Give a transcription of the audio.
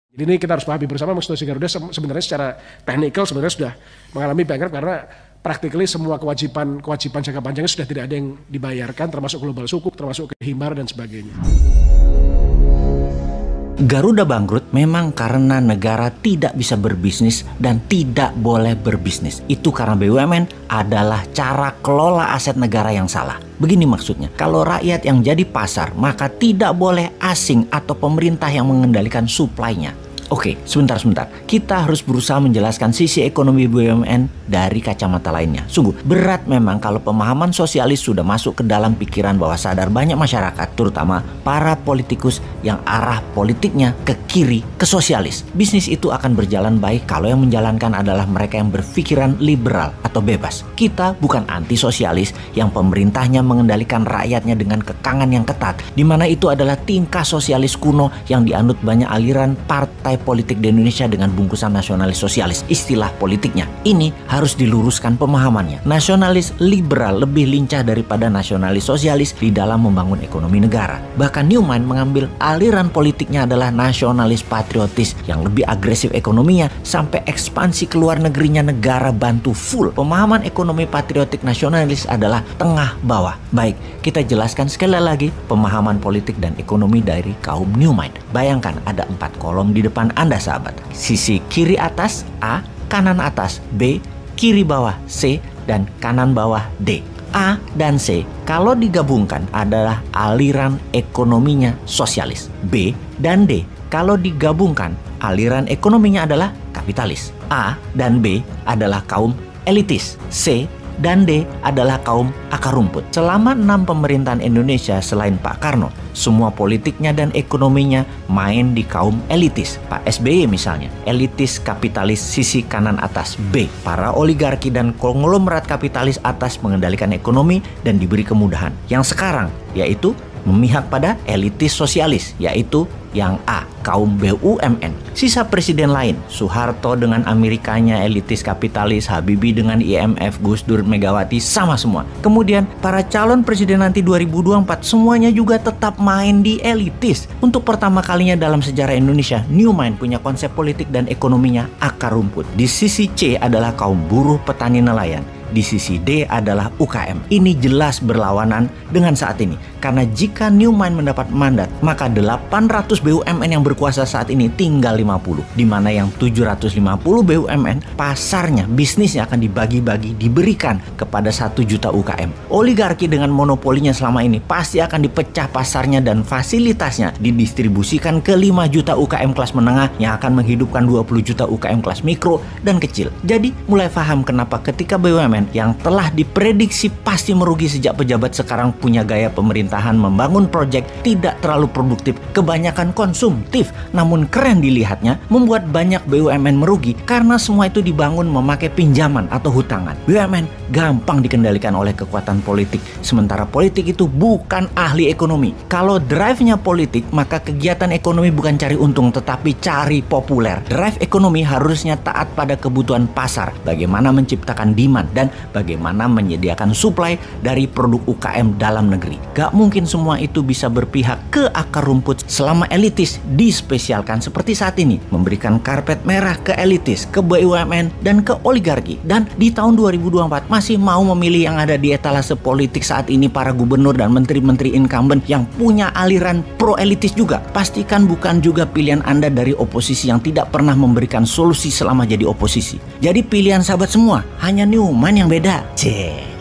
Jadi ini kita harus pahami bersama, Konstitusi Garuda sebenarnya secara teknikal sebenarnya sudah mengalami bankrupt karena practically semua kewajiban jangka panjangnya sudah tidak ada yang dibayarkan, termasuk global sukuk, termasuk himar dan sebagainya. Garuda bangkrut memang karena negara tidak bisa berbisnis dan tidak boleh berbisnis. Itu karena BUMN adalah cara kelola aset negara yang salah. Begini maksudnya, kalau rakyat yang jadi pasar, maka tidak boleh asing atau pemerintah yang mengendalikan suplainya. Oke, sebentar. Kita harus berusaha menjelaskan sisi ekonomi BUMN dari kacamata lainnya. Sungguh, berat memang kalau pemahaman sosialis sudah masuk ke dalam pikiran bawah sadar banyak masyarakat, terutama para politikus yang arah politiknya ke kiri, ke sosialis. Bisnis itu akan berjalan baik kalau yang menjalankan adalah mereka yang berpikiran liberal atau bebas. Kita bukan anti-sosialis yang pemerintahnya mengendalikan rakyatnya dengan kekangan yang ketat, di mana itu adalah tingkah sosialis kuno yang dianut banyak aliran partai politik di Indonesia dengan bungkusan nasionalis sosialis. Istilah politiknya ini harus diluruskan pemahamannya. Nasionalis liberal lebih lincah daripada nasionalis sosialis di dalam membangun ekonomi negara. Bahkan Newman mengambil aliran politiknya adalah nasionalis patriotis yang lebih agresif ekonominya sampai ekspansi ke luar negerinya negara bantu full. Pemahaman ekonomi patriotik nasionalis adalah tengah bawah. Baik, kita jelaskan sekali lagi pemahaman politik dan ekonomi dari kaum Newman. Bayangkan ada 4 kolom di depan Anda sahabat. Sisi kiri atas A, kanan atas B, kiri bawah C, dan kanan bawah D. A dan C kalau digabungkan adalah aliran ekonominya sosialis. B dan D kalau digabungkan aliran ekonominya adalah kapitalis. A dan B adalah kaum elitis. C dan D adalah kaum akar rumput. Selama 6 pemerintahan Indonesia selain Pak Karno, semua politiknya dan ekonominya main di kaum elitis. Pak SBY misalnya, elitis kapitalis sisi kanan atas B. Para oligarki dan konglomerat kapitalis atas mengendalikan ekonomi dan diberi kemudahan. Yang sekarang yaitu memihak pada elitis sosialis, yaitu yang A, kaum BUMN. Sisa presiden lain, Soeharto dengan Amerikanya elitis kapitalis, Habibie dengan IMF, Gus Dur, Megawati, sama semua. Kemudian para calon presiden nanti 2024 semuanya juga tetap main di elitis. Untuk pertama kalinya dalam sejarah Indonesia, Newman punya konsep politik dan ekonominya akar rumput. Di sisi C adalah kaum buruh, petani, nelayan. Di sisi D adalah UKM. Ini jelas berlawanan dengan saat ini. Karena jika Newman mendapat mandat, maka 800 BUMN yang berkuasa saat ini tinggal 50. Di mana yang 750 BUMN, pasarnya, bisnisnya akan dibagi-bagi, diberikan kepada 1 juta UKM. Oligarki dengan monopolinya selama ini pasti akan dipecah pasarnya dan fasilitasnya didistribusikan ke 5 juta UKM kelas menengah yang akan menghidupkan 20 juta UKM kelas mikro dan kecil. Jadi mulai paham kenapa ketika BUMN yang telah diprediksi pasti merugi sejak pejabat sekarang punya gaya pemerintahan membangun proyek tidak terlalu produktif, kebanyakan konsumtif, namun keren dilihatnya, membuat banyak BUMN merugi karena semua itu dibangun memakai pinjaman atau hutangan. BUMN gampang dikendalikan oleh kekuatan politik, sementara politik itu bukan ahli ekonomi. Kalau drive-nya politik, maka kegiatan ekonomi bukan cari untung tetapi cari populer. Drive ekonomi harusnya taat pada kebutuhan pasar, bagaimana menciptakan demand dan bagaimana menyediakan suplai dari produk UKM dalam negeri. Gak mungkin semua itu bisa berpihak ke akar rumput selama elitis dispesialkan seperti saat ini. Memberikan karpet merah ke elitis, ke BUMN, dan ke oligarki. Dan di tahun 2024 masih mau memilih yang ada di etalase politik saat ini para gubernur dan menteri-menteri incumbent yang punya aliran pro-elitis juga. Pastikan bukan juga pilihan Anda dari oposisi yang tidak pernah memberikan solusi selama jadi oposisi. Jadi pilihan sahabat semua, hanya Newman yang beda. Cek.